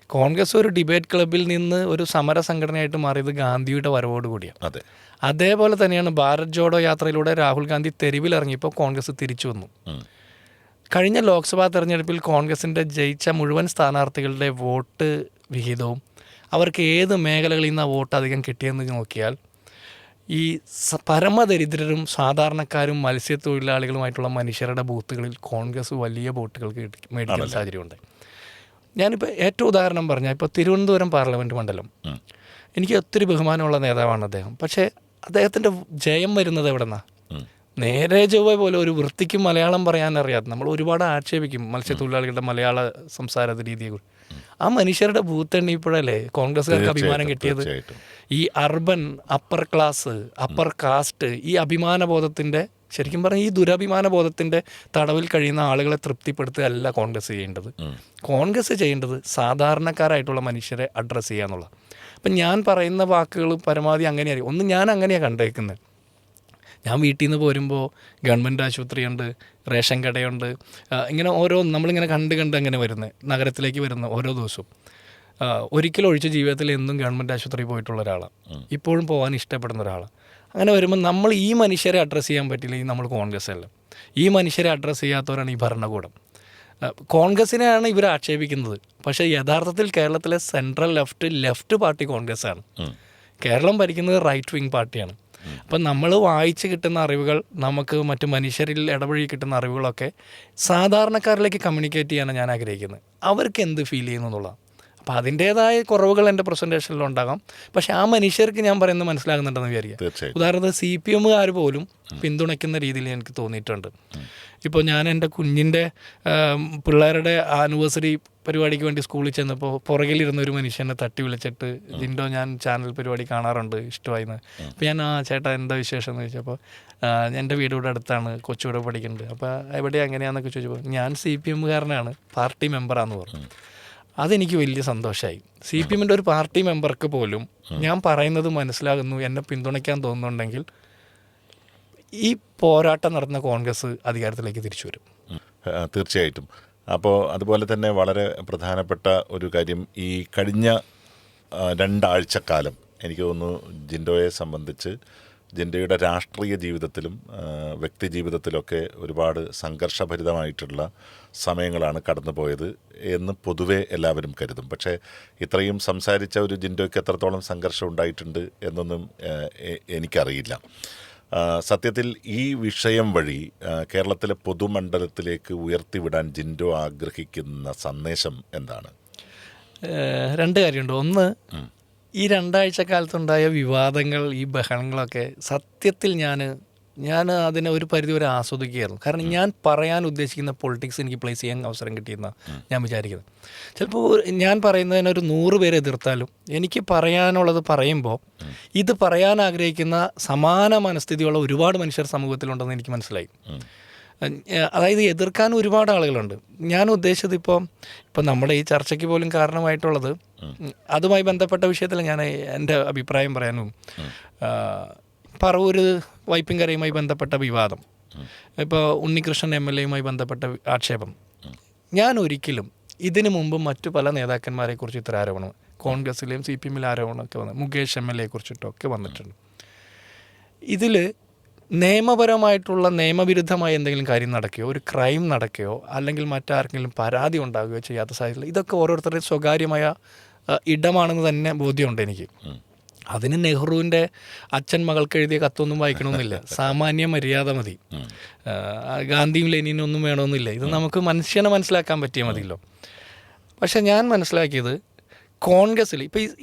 കോൺഗ്രസ് ഒരു ഡിബേറ്റ് ക്ലബിൽ നിന്ന് ഒരു സമര സംഘടനയായിട്ട് മാറിയത് ഗാന്ധിയുടെ വരവോടുകൂടിയാണ്. അതേപോലെ തന്നെയാണ് ഭാരത് ജോഡോ യാത്രയിലൂടെ രാഹുൽ ഗാന്ധി തെരുവിലിറങ്ങിയപ്പോൾ കോൺഗ്രസ് തിരിച്ചു വന്നു. കഴിഞ്ഞ ലോക്സഭാ തെരഞ്ഞെടുപ്പിൽ കോൺഗ്രസിൻ്റെ ജയിച്ച മുഴുവൻ സ്ഥാനാർത്ഥികളുടെ വോട്ട് വിഹിതവും അവർക്ക് ഏത് മേഖലകളിൽ നിന്നാണ് വോട്ട് അധികം കിട്ടിയെന്ന് നോക്കിയാൽ ഈ പരമദരിദ്രരും സാധാരണക്കാരും മത്സ്യത്തൊഴിലാളികളുമായിട്ടുള്ള മനുഷ്യരുടെ ബൂത്തുകളിൽ കോൺഗ്രസ് വലിയ വോട്ടുകൾക്ക് മേടിക്കുന്ന സാഹചര്യമുണ്ട്. ഞാനിപ്പോൾ ഏറ്റവും ഉദാഹരണം പറഞ്ഞാൽ, ഇപ്പോൾ തിരുവനന്തപുരം പാർലമെൻറ്റ് മണ്ഡലം എനിക്ക് ഒത്തിരി ബഹുമാനമുള്ള നേതാവാണ് അദ്ദേഹം. പക്ഷേ അദ്ദേഹത്തിൻ്റെ ജയം വരുന്നത് എവിടെ നിന്നാണ്? നേരെ ചൊവ്വ പോലെ ഒരു വൃത്തിക്ക് മലയാളം പറയാൻ അറിയാത്ത നമ്മൾ ഒരുപാട് ആക്ഷേപിക്കും മത്സ്യത്തൊഴിലാളികളുടെ മലയാള സംസാര രീതിയെ. ആ മനുഷ്യരുടെ ബൂത്ത് എണ്ണിയപ്പോഴല്ലേ കോൺഗ്രസ്സുകാർക്ക് അഭിമാനം കിട്ടിയത്. ഈ urban upper class upper cast ഈ അഭിമാനബോധത്തിൻ്റെ, ശരിക്കും പറഞ്ഞാൽ ഈ ദുരഭിമാനബോധത്തിൻ്റെ തടവിൽ കഴിയുന്ന ആളുകളെ തൃപ്തിപ്പെടുത്തുകയല്ല കോൺഗ്രസ് ചെയ്യേണ്ടത്. കോൺഗ്രസ് ചെയ്യേണ്ടത് സാധാരണക്കാരായിട്ടുള്ള മനുഷ്യരെ അഡ്രസ്സ് ചെയ്യുക എന്നുള്ളത്. അപ്പം ഞാൻ പറയുന്ന വാക്കുകൾ പരമാവധി അങ്ങനെയായിരിക്കും. ഒന്ന് ഞാൻ അങ്ങനെയാണ് കണ്ടേക്കുന്നത്. ഞാൻ വീട്ടിൽ നിന്ന് പോരുമ്പോൾ ഗവൺമെൻറ് ആശുപത്രിയുണ്ട്, റേഷൻ കടയുണ്ട്, ഇങ്ങനെ ഓരോ നമ്മളിങ്ങനെ കണ്ട് അങ്ങനെ വരുന്നത്, നഗരത്തിലേക്ക് വരുന്ന ഓരോ ദിവസവും ഒരിക്കലും ഒഴിച്ച ജീവിതത്തിൽ എന്നും ഗവൺമെൻറ് ആശുപത്രിയിൽ പോയിട്ടുള്ള ഒരാളാണ്, ഇപ്പോഴും പോകാൻ ഇഷ്ടപ്പെടുന്ന ഒരാളാണ്. അങ്ങനെ വരുമ്പോൾ നമ്മൾ ഈ മനുഷ്യരെ അഡ്രസ്സ് ചെയ്യാൻ പറ്റില്ലെങ്കിൽ നമ്മൾ കോൺഗ്രസ് അല്ല. ഈ മനുഷ്യരെ അഡ്രസ്സ് ചെയ്യാത്തവരാണ് ഈ ഭരണകൂടം. കോൺഗ്രസിനെയാണ് ഇവർ ആക്ഷേപിക്കുന്നത്. പക്ഷേ യഥാർത്ഥത്തിൽ കേരളത്തിലെ സെൻട്രൽ ലെഫ്റ്റ് പാർട്ടി കോൺഗ്രസ്സാണ്. കേരളം ഭരിക്കുന്നത് റൈറ്റ് വിങ് പാർട്ടിയാണ്. അപ്പം നമ്മൾ വായിച്ച് കിട്ടുന്ന അറിവുകൾ, നമുക്ക് മറ്റു മനുഷ്യരിൽ ഇടപഴകി കിട്ടുന്ന അറിവുകളൊക്കെ സാധാരണക്കാരിലേക്ക് കമ്മ്യൂണിക്കേറ്റ് ചെയ്യാനാണ് ഞാൻ ആഗ്രഹിക്കുന്നത്. അവർക്ക് എന്ത് ഫീൽ ചെയ്യുന്നു എന്നുള്ളതാണ്. അപ്പോൾ അതിൻ്റേതായ കുറവുകൾ എൻ്റെ പ്രസൻറ്റേഷനിലുണ്ടാകാം. പക്ഷേ ആ മനുഷ്യർക്ക് ഞാൻ പറയുന്നത് മനസ്സിലാകുന്നുണ്ടെന്ന് വിചാരിക്കാം. ഉദാഹരണത്തിന് CPM-കാർ പോലും പിന്തുണയ്ക്കുന്ന രീതിയിൽ എനിക്ക് തോന്നിയിട്ടുണ്ട്. ഇപ്പോൾ ഞാൻ എൻ്റെ കുഞ്ഞിൻ്റെ പിള്ളേരുടെ ആനിവേഴ്സറി പരിപാടിക്ക് വേണ്ടി സ്കൂളിൽ ചെന്നപ്പോൾ പുറകിലിരുന്ന ഒരു മനുഷ്യനെ തട്ടി വിളിച്ചിട്ട്, ജിൻഡോ ഞാൻ ചാനൽ പരിപാടി കാണാറുണ്ട്, ഇഷ്ടമായിരുന്നു. അപ്പോൾ ഞാൻ ചേട്ടാ എന്താ വിശേഷം എന്ന് ചോദിച്ചപ്പോൾ, എൻ്റെ വീട് ഇവിടെ അടുത്താണ്, കൊച്ചുകൂടെ പഠിക്കുന്നുണ്ട്. അപ്പോൾ എവിടെയാണ് എങ്ങനെയാണെന്നൊക്കെ ചോദിച്ചപ്പോൾ ഞാൻ CPM-കാരനാണ്, പാർട്ടി മെമ്പറാന്ന് പറഞ്ഞു. അതെനിക്ക് വലിയ സന്തോഷമായി. CPM-ൻ്റെ ഒരു പാർട്ടി മെമ്പർക്ക് പോലും ഞാൻ പറയുന്നത് മനസ്സിലാകുന്നു, എന്നെ പിന്തുണയ്ക്കാൻ തോന്നുന്നുണ്ടെങ്കിൽ ഈ പോരാട്ടം നടന്ന കോൺഗ്രസ് അധികാരത്തിലേക്ക് തിരിച്ചു വരും. തീർച്ചയായിട്ടും. അപ്പോൾ അതുപോലെ തന്നെ വളരെ പ്രധാനപ്പെട്ട ഒരു കാര്യം, ഈ കഴിഞ്ഞ 2 ആഴ്ചക്കാലം എനിക്ക് തോന്നുന്നു ജിൻഡോയെ സംബന്ധിച്ച് ജിൻഡോയുടെ രാഷ്ട്രീയ ജീവിതത്തിലും വ്യക്തി ജീവിതത്തിലൊക്കെ ഒരുപാട് സംഘർഷഭരിതമായിട്ടുള്ള സമയങ്ങളാണ് കടന്നുപോയത് എന്ന് പൊതുവെ എല്ലാവരും കരുതും. പക്ഷേ ഇത്രയും സംസാരിച്ച ഒരു ജിൻഡോയ്ക്ക് എത്രത്തോളം സംഘർഷം ഉണ്ടായിട്ടുണ്ട് എന്നൊന്നും എനിക്കറിയില്ല. സത്യത്തിൽ ഈ വിഷയം വഴി കേരളത്തിലെ പൊതുമണ്ഡലത്തിലേക്ക് ഉയർത്തിവിടാൻ ജിൻഡോ ആഗ്രഹിക്കുന്ന സന്ദേശം എന്താണ്? രണ്ട് കാര്യമുണ്ട്. ഒന്ന്, ഈ 2 ആഴ്ച കാലത്തുണ്ടായ വിവാദങ്ങൾ, ഈ ബഹളങ്ങളൊക്കെ സത്യത്തിൽ ഞാൻ അതിനെ ഒരു പരിധി വരെ ആസ്വദിക്കുകയായിരുന്നു. കാരണം ഞാൻ പറയാൻ ഉദ്ദേശിക്കുന്ന പൊളിറ്റിക്സ് എനിക്ക് പ്ലേസ് ചെയ്യാൻ അവസരം കിട്ടിയെന്നാണ് ഞാൻ വിചാരിക്കുന്നത്. ചിലപ്പോൾ ഞാൻ പറയുന്നതിന് ഒരു 100 പേര് എതിർത്താലും എനിക്ക് പറയാനുള്ളത് പറയുമ്പോൾ ഇത് പറയാൻ ആഗ്രഹിക്കുന്ന സമാന മനസ്ഥിതിയുള്ള ഒരുപാട് മനുഷ്യർ സമൂഹത്തിലുണ്ടെന്ന് എനിക്ക് മനസ്സിലായി. അതായത് എതിർക്കാൻ ഒരുപാട് ആളുകളുണ്ട്. ഞാൻ ഉദ്ദേശിച്ചത് ഇപ്പോൾ നമ്മുടെ ഈ ചർച്ചയ്ക്ക് പോലും കാരണമായിട്ടുള്ളത് അതുമായി ബന്ധപ്പെട്ട വിഷയത്തിൽ ഞാൻ എൻ്റെ അഭിപ്രായം പറയാനും, പറവൂർ വൈപ്പിൻകരയുമായി ബന്ധപ്പെട്ട വിവാദം, ഇപ്പോൾ ഉണ്ണികൃഷ്ണൻ MLA-യുമായി ബന്ധപ്പെട്ട ആക്ഷേപം, ഞാൻ ഒരിക്കലും ഇതിനു മുമ്പ് മറ്റു പല നേതാക്കന്മാരെക്കുറിച്ച് ഇത്ര ആരോപണം, കോൺഗ്രസ്സിലെയും CPM-ലെ ആരോപണമൊക്കെ വന്നു, മുകേഷ് MLA-യെക്കുറിച്ചിട്ടൊക്കെ വന്നിട്ടുണ്ട്. ഇതിൽ നിയമപരമായിട്ടുള്ള നിയമവിരുദ്ധമായ എന്തെങ്കിലും കാര്യം നടക്കുകയോ ഒരു ക്രൈം നടക്കുകയോ അല്ലെങ്കിൽ മറ്റാർക്കെങ്കിലും പരാതി ഉണ്ടാകുകയോ ചെയ്യാത്ത സാഹചര്യത്തിൽ ഇതൊക്കെ ഓരോരുത്തരുടെയും സ്വകാര്യമായ ഇടമാണെന്ന് തന്നെ ബോധ്യമുണ്ട് എനിക്ക്. അതിന് നെഹ്റുവിൻ്റെ അച്ഛൻ മകൾക്ക് എഴുതിയ കത്തൊന്നും വായിക്കണമെന്നില്ല, സാമാന്യ മര്യാദ മതി. ഗാന്ധിയും ലെനിനും ഒന്നും വേണമെന്നില്ല, ഇത് നമുക്ക് മനുഷ്യനെ മനസ്സിലാക്കാൻ പറ്റിയാൽ മതിയല്ലോ. പക്ഷെ ഞാൻ മനസ്സിലാക്കിയത് കോൺഗ്രസ്സിൽ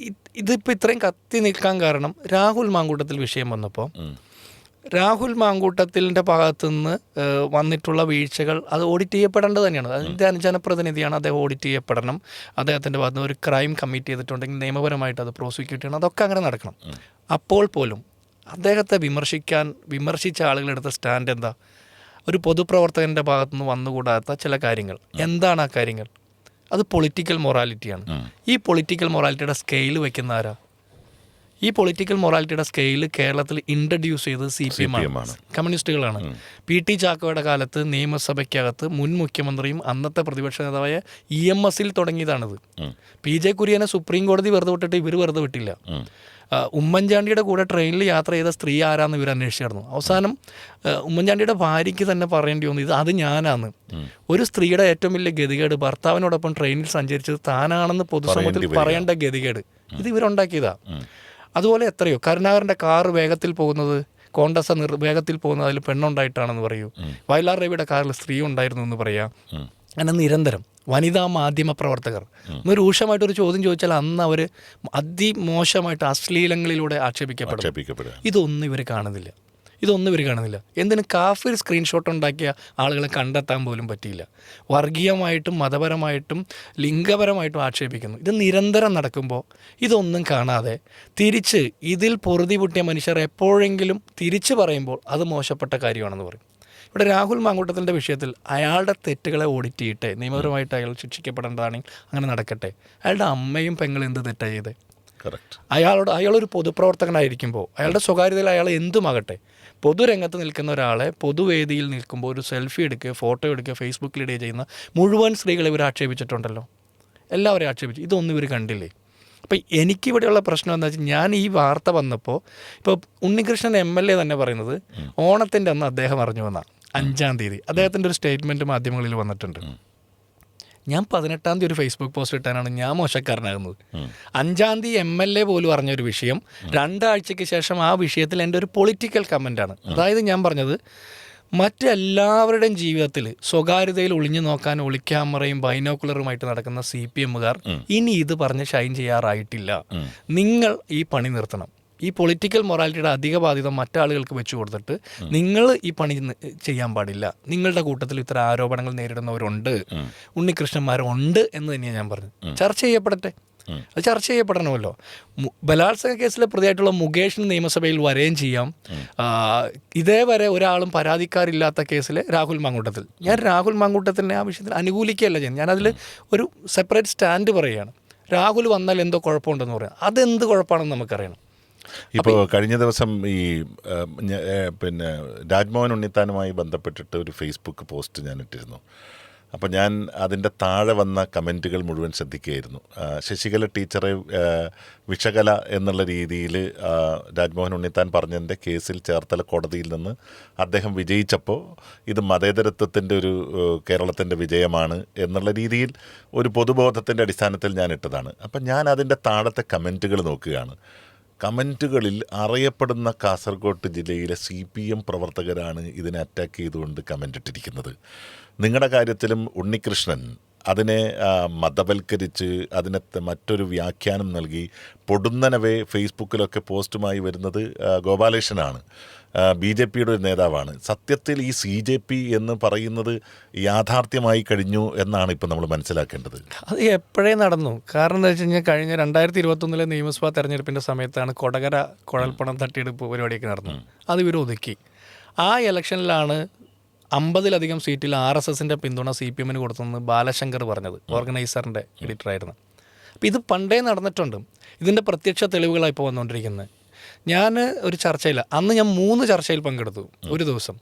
ഇതിപ്പോൾ ഇത്രയും കത്തി നിൽക്കാൻ കാരണം രാഹുൽ മാങ്കൂട്ടത്തിൽ വിഷയം വന്നപ്പോൾ രാഹുൽ മാങ്കൂട്ടത്തിൻ്റെ ഭാഗത്തുനിന്ന് വന്നിട്ടുള്ള വീഴ്ചകൾ അത് ഓഡിറ്റ് ചെയ്യപ്പെടേണ്ടത് തന്നെയാണ്. അതിൻ്റെ ജനപ്രതിനിധിയാണ്, അദ്ദേഹം ഓഡിറ്റ് ചെയ്യപ്പെടണം. അദ്ദേഹത്തിൻ്റെ ഭാഗത്തുനിന്ന് ഒരു ക്രൈം കമ്മിറ്റ് ചെയ്തിട്ടുണ്ടെങ്കിൽ നിയമപരമായിട്ട് അത് പ്രോസിക്യൂട്ട് ചെയ്യണം, അതൊക്കെ അങ്ങനെ നടക്കണം. അപ്പോൾ പോലും അദ്ദേഹത്തെ വിമർശിച്ച ആളുകളെടുത്ത സ്റ്റാൻഡ് എന്താ? ഒരു പൊതുപ്രവർത്തകൻ്റെ ഭാഗത്തുനിന്ന് വന്നുകൂടാത്ത ചില കാര്യങ്ങൾ. എന്താണ് ആ കാര്യങ്ങൾ? അത് പൊളിറ്റിക്കൽ മൊറാലിറ്റിയാണ്. ഈ പൊളിറ്റിക്കൽ മൊറാലിറ്റിയുടെ സ്കെയിൽ വയ്ക്കുന്ന ആരാ? ഈ പൊളിറ്റിക്കൽ മൊറാലിറ്റിയുടെ സ്കെയിൽ കേരളത്തിൽ ഇൻട്രഡ്യൂസ് ചെയ്തത് CPM ആണ്, കമ്മ്യൂണിസ്റ്റുകളാണ്. PT ചാക്കോയുടെ കാലത്ത് നിയമസഭയ്ക്കകത്ത് മുൻ മുഖ്യമന്ത്രിയും അന്നത്തെ പ്രതിപക്ഷ നേതാവായ EMS-ൽ തുടങ്ങിയതാണിത്. PJ കുര്യനെ സുപ്രീം കോടതി വെറുതെ വിട്ടിട്ട് ഇവർ വെറുതെ വിട്ടില്ല. ഉമ്മൻചാണ്ടിയുടെ കൂടെ ട്രെയിനിൽ യാത്ര ചെയ്ത സ്ത്രീ ആരാന്ന് ഇവർ അന്വേഷിച്ചിരുന്നു. അവസാനം ഉമ്മൻചാണ്ടിയുടെ ഭാര്യയ്ക്ക് തന്നെ പറയേണ്ടി വന്നു അത് ഞാനാന്ന്. ഒരു സ്ത്രീയുടെ ഏറ്റവും വലിയ ഗതികേട് ഭർത്താവിനോടൊപ്പം ട്രെയിനിൽ സഞ്ചരിച്ചത് താനാണെന്ന് പൊതുസമൂഹത്തിൽ പറയേണ്ട ഗതികേട് ഇത് ഇവരുണ്ടാക്കിയതാ. അതുപോലെ എത്രയോ കരുണാകരൻ്റെ കാറ് വേഗത്തിൽ പോകുന്നത്, കോൺഗ്രസ് വേഗത്തിൽ പോകുന്നത് അതിൽ പെണ്ണുണ്ടായിട്ടാണെന്ന് പറയൂ. വയലാർ രവിയുടെ കാറിൽ സ്ത്രീ ഉണ്ടായിരുന്നു എന്ന് പറയാം. അങ്ങനെ നിരന്തരം വനിതാ മാധ്യമ പ്രവർത്തകർ ഒന്ന് രൂക്ഷമായിട്ടൊരു ചോദ്യം ചോദിച്ചാൽ അന്ന് അവർ അതിമോശമായിട്ട് അശ്ലീലങ്ങളിലൂടെ ആക്ഷേപിക്കപ്പെടും. ഇതൊന്നും ഇവർ കാണുന്നില്ല. എന്തിന് കാഫിർ സ്ക്രീൻഷോട്ട് ഉണ്ടാക്കിയ ആളുകളെ കണ്ടെത്താൻ പോലും പറ്റിയില്ല. വർഗീയമായിട്ടും മതപരമായിട്ടും ലിംഗപരമായിട്ടും ആക്ഷേപിക്കുന്നു. ഇത് നിരന്തരം നടക്കുമ്പോൾ ഇതൊന്നും കാണാതെ തിരിച്ച് ഇതിൽ പൊറുതി പൊട്ടിയ മനുഷ്യർ എപ്പോഴെങ്കിലും തിരിച്ചു പറയുമ്പോൾ അത് മോശപ്പെട്ട കാര്യമാണെന്ന് പറയും. ഇവിടെ രാഹുൽ മാങ്കൂട്ടത്തിൻ്റെ വിഷയത്തിൽ അയാളുടെ തെറ്റുകളെ ഓഡിറ്റ് ചെയ്യട്ടെ, നിയമപരമായിട്ട് അയാൾ ശിക്ഷിക്കപ്പെടേണ്ടതാണെങ്കിൽ അങ്ങനെ നടക്കട്ടെ. അയാളുടെ അമ്മയും പെങ്ങളും എന്ത് തെറ്റാണ് ചെയ്തേ? അയാളൊരു പൊതുപ്രവർത്തകനായിരിക്കുമ്പോൾ അയാളുടെ സ്വകാര്യതയിൽ അയാൾ എന്തുമാകട്ടെ, പൊതുരംഗത്ത് നിൽക്കുന്ന ഒരാളെ പൊതുവേദിയിൽ നിൽക്കുമ്പോൾ ഒരു സെൽഫി എടുക്കുക, ഫോട്ടോ എടുക്കുക, ഫേസ്ബുക്കിൽ ഇടുക ചെയ്യുന്ന മുഴുവൻ സ്ത്രീകളെ ഇവർ ആക്ഷേപിച്ചിട്ടുണ്ടല്ലോ, എല്ലാവരെയും ആക്ഷേപിച്ചു. ഇതൊന്നും ഇവർ കണ്ടില്ലേ? അപ്പോൾ എനിക്കിവിടെയുള്ള പ്രശ്നം എന്താ വെച്ചാൽ, ഞാൻ ഈ വാർത്ത വന്നപ്പോൾ ഇപ്പോൾ ഉണ്ണികൃഷ്ണൻ MLA തന്നെ പറയുന്നത് ഓണത്തിൻ്റെ അന്ന് അദ്ദേഹം അറിഞ്ഞു വന്ന 5-ാം തീയതി അദ്ദേഹത്തിൻ്റെ ഒരു സ്റ്റേറ്റ്മെൻറ്റ് മാധ്യമങ്ങളിൽ വന്നിട്ടുണ്ട്. ഞാൻ 18-ാം തീയതി ഒരു ഫേസ്ബുക്ക് പോസ്റ്റ് ഇട്ടാനാണ് ഞാൻ മോശക്കാരനാകുന്നത്. 5-ാം തീയതി MLA പോലും അറിഞ്ഞൊരു വിഷയം 2 ആഴ്ചയ്ക്ക് ശേഷം ആ വിഷയത്തിൽ എൻ്റെ ഒരു പൊളിറ്റിക്കൽ കമൻ്റാണ്. അതായത് ഞാൻ പറഞ്ഞത് മറ്റെല്ലാവരുടെയും ജീവിതത്തിൽ സ്വകാര്യതയിൽ ഒളിഞ്ഞു നോക്കാൻ ഒളിക്യാമറയും ബൈനോക്കുലറുമായിട്ട് നടക്കുന്ന CPM-കാർ ഇനി ഇത് പറഞ്ഞ് ഷൈൻ ചെയ്യാറായിട്ടില്ല. നിങ്ങൾ ഈ പണി നിർത്തണം. ഈ പൊളിറ്റിക്കൽ മൊറാലിറ്റിയുടെ അധിക ബാധ്യത മറ്റാളുകൾക്ക് വെച്ചു കൊടുത്തിട്ട് നിങ്ങൾ ഈ പണി ചെയ്യാൻ പാടില്ല. നിങ്ങളുടെ കൂട്ടത്തിൽ ഇത്തരം ആരോപണങ്ങൾ നേരിടുന്നവരുണ്ട്, ഉണ്ണികൃഷ്ണന്മാരുണ്ട് എന്ന് തന്നെയാണ് ഞാൻ പറഞ്ഞത്. ചർച്ച ചെയ്യപ്പെടട്ടെ, അത് ചർച്ച ചെയ്യപ്പെടണമല്ലോ. ബലാത്സംഗ കേസിലെ പ്രതിയായിട്ടുള്ള മുകേഷിന് നിയമസഭയിൽ വരെയും ചെയ്യാം. ഇതേവരെ ഒരാളും പരാതിക്കാരില്ലാത്ത കേസിൽ രാഹുൽ മാങ്കൂട്ടത്തിൽ, ഞാൻ രാഹുൽ മാങ്കൂട്ടത്തിനെ ആ വിഷയത്തിൽ അനുകൂലിക്കുകയല്ല ചെയ്യുന്നത്. ഞാനതിൽ ഒരു സെപ്പറേറ്റ് സ്റ്റാൻഡ് പറയുകയാണ്. രാഹുൽ വന്നാൽ എന്തോ കുഴപ്പമുണ്ടെന്ന് പറയാം. അതെന്ത് കുഴപ്പമാണെന്ന് നമുക്കറിയണം. ഇപ്പോൾ കഴിഞ്ഞ ദിവസം ഈ രാജ്മോഹൻ ഉണ്ണിത്താനുമായി ബന്ധപ്പെട്ടിട്ട് ഒരു ഫേസ്ബുക്ക് പോസ്റ്റ് ഞാൻ ഇട്ടിരുന്നു. അപ്പോൾ ഞാൻ അതിൻ്റെ താഴെ വന്ന കമൻറ്റുകൾ മുഴുവൻ ശ്രദ്ധിക്കുകയായിരുന്നു. ശശികല ടീച്ചറെ വിഷകല എന്നുള്ള രീതിയിൽ രാജ്മോഹൻ ഉണ്ണിത്താൻ പറഞ്ഞതിൻ്റെ കേസിൽ ചേർത്തല കോടതിയിൽ നിന്ന് അദ്ദേഹം വിജയിച്ചപ്പോൾ ഇത് മതേതരത്വത്തിൻ്റെ ഒരു കേരളത്തിൻ്റെ വിജയമാണ് എന്നുള്ള രീതിയിൽ ഒരു പൊതുബോധത്തിൻ്റെ അടിസ്ഥാനത്തിൽ ഞാൻ ഇട്ടതാണ്. അപ്പം ഞാൻ അതിൻ്റെ താഴത്തെ കമൻറ്റുകൾ നോക്കുകയാണ്. കമൻറ്റുകളിൽ അറിയപ്പെടുന്ന കാസർഗോഡ് ജില്ലയിലെ CPM പ്രവർത്തകരാണ് ഇതിനെ അറ്റാക്ക് ചെയ്തുകൊണ്ട് കമൻ്റ് ഇട്ടിരിക്കുന്നത്. നിങ്ങളുടെ കാര്യത്തിലും ഉണ്ണികൃഷ്ണൻ അതിനെ മതവൽക്കരിച്ച് അതിനെ മറ്റൊരു വ്യാഖ്യാനം നൽകി പൊടുന്നനവേ ഫേസ്ബുക്കിലൊക്കെ പോസ്റ്റുമായി വരുന്നത് ഗോപാലകൃഷ്ണനാണ്, BJPയുടെ ഒരു നേതാവാണ്. സത്യത്തിൽ ഈ CJP എന്ന് പറയുന്നത് യാഥാർത്ഥ്യമായി കഴിഞ്ഞു എന്നാണ് ഇപ്പോൾ നമ്മൾ മനസ്സിലാക്കേണ്ടത്. അത് എപ്പോഴേ നടന്നു. കാരണം എന്താ വെച്ച് കഴിഞ്ഞാൽ കഴിഞ്ഞ 2021 നിയമസഭാ തെരഞ്ഞെടുപ്പിൻ്റെ സമയത്താണ് കൊടകര കുഴൽപ്പണം തട്ടിയെടുപ്പ് പരിപാടിയൊക്കെ നടന്നത്. അത് ഇവർ ഒതുക്കി. ആ ഇലക്ഷനിലാണ് 50-ലധികം സീറ്റിൽ RSSൻ്റെ പിന്തുണ CPMന് കൊടുത്തെന്ന് ബാലശങ്കർ പറഞ്ഞത്, ഓർഗനൈസറിൻ്റെ എഡിറ്ററായിരുന്നു. അപ്പോൾ ഇത് പണ്ടേ നടന്നിട്ടുണ്ട്. ഇതിൻ്റെ പ്രത്യക്ഷ തെളിവുകളാണ് ഇപ്പോൾ വന്നുകൊണ്ടിരിക്കുന്നത്. ഞാൻ ഒരു ചർച്ചയില്ല, അന്ന് ഞാൻ 3 ചർച്ചയിൽ പങ്കെടുത്തു ഒരു ദിവസം.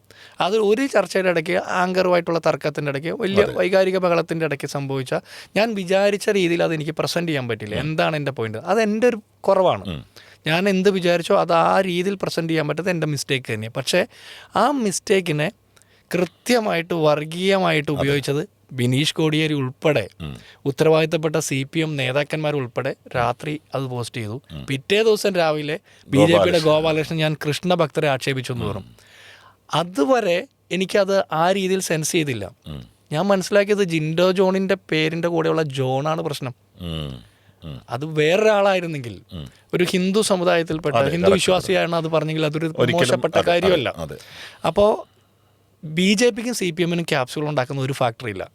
അത് ഒരു ചർച്ചയുടെ ഇടയ്ക്ക് ആങ്കറുമായിട്ടുള്ള തർക്കത്തിൻ്റെ ഇടയ്ക്ക് വലിയ വൈകാരിക ബഹളത്തിൻ്റെ ഇടയ്ക്ക് സംഭവിച്ച, ഞാൻ വിചാരിച്ച രീതിയിൽ അത് എനിക്ക് പ്രസൻറ്റ് ചെയ്യാൻ പറ്റില്ല. എന്താണ് എൻ്റെ പോയിന്റ്? അത് എൻ്റെ ഒരു കുറവാണ്. ഞാൻ എന്ത് വിചാരിച്ചോ അത് ആ രീതിയിൽ പ്രസൻറ്റ് ചെയ്യാൻ പറ്റുന്നത് എൻ്റെ മിസ്റ്റേക്ക് തന്നെയാണ്. പക്ഷേ ആ മിസ്റ്റേക്കിനെ കൃത്യമായിട്ട് വർഗീയമായിട്ട് ഉപയോഗിച്ചത് ബിനീഷ് കോടിയേരി ഉൾപ്പെടെ ഉത്തരവാദിത്തപ്പെട്ട CPM നേതാക്കന്മാർ ഉൾപ്പെടെ രാത്രി അത് പോസ്റ്റ് ചെയ്തു. പിറ്റേ ദിവസം രാവിലെ BJPയുടെ ഗോപാലകൃഷ്ണൻ ഞാൻ കൃഷ്ണഭക്തരെ ആക്ഷേപിച്ചു എന്ന് പറഞ്ഞു. അതുവരെ എനിക്കത് ആ രീതിയിൽ സെൻസ് ചെയ്തില്ല. ഞാൻ മനസ്സിലാക്കിയത് ജിൻഡോ ജോണിൻ്റെ പേരിൻ്റെ കൂടെയുള്ള ജോണാണ് പ്രശ്നം. അത് വേറൊരാളായിരുന്നെങ്കിൽ, ഒരു ഹിന്ദു സമുദായത്തിൽപ്പെട്ട ഹിന്ദു വിശ്വാസിയാണ് അത് പറഞ്ഞെങ്കിൽ അതൊരു മോശപ്പെട്ട കാര്യമല്ല. അപ്പോൾ BJPക്കും CPMനും ക്യാപ്സ്യൂൾ ഉണ്ടാക്കുന്ന ഒരു ഫാക്ടറി ഇല്ല.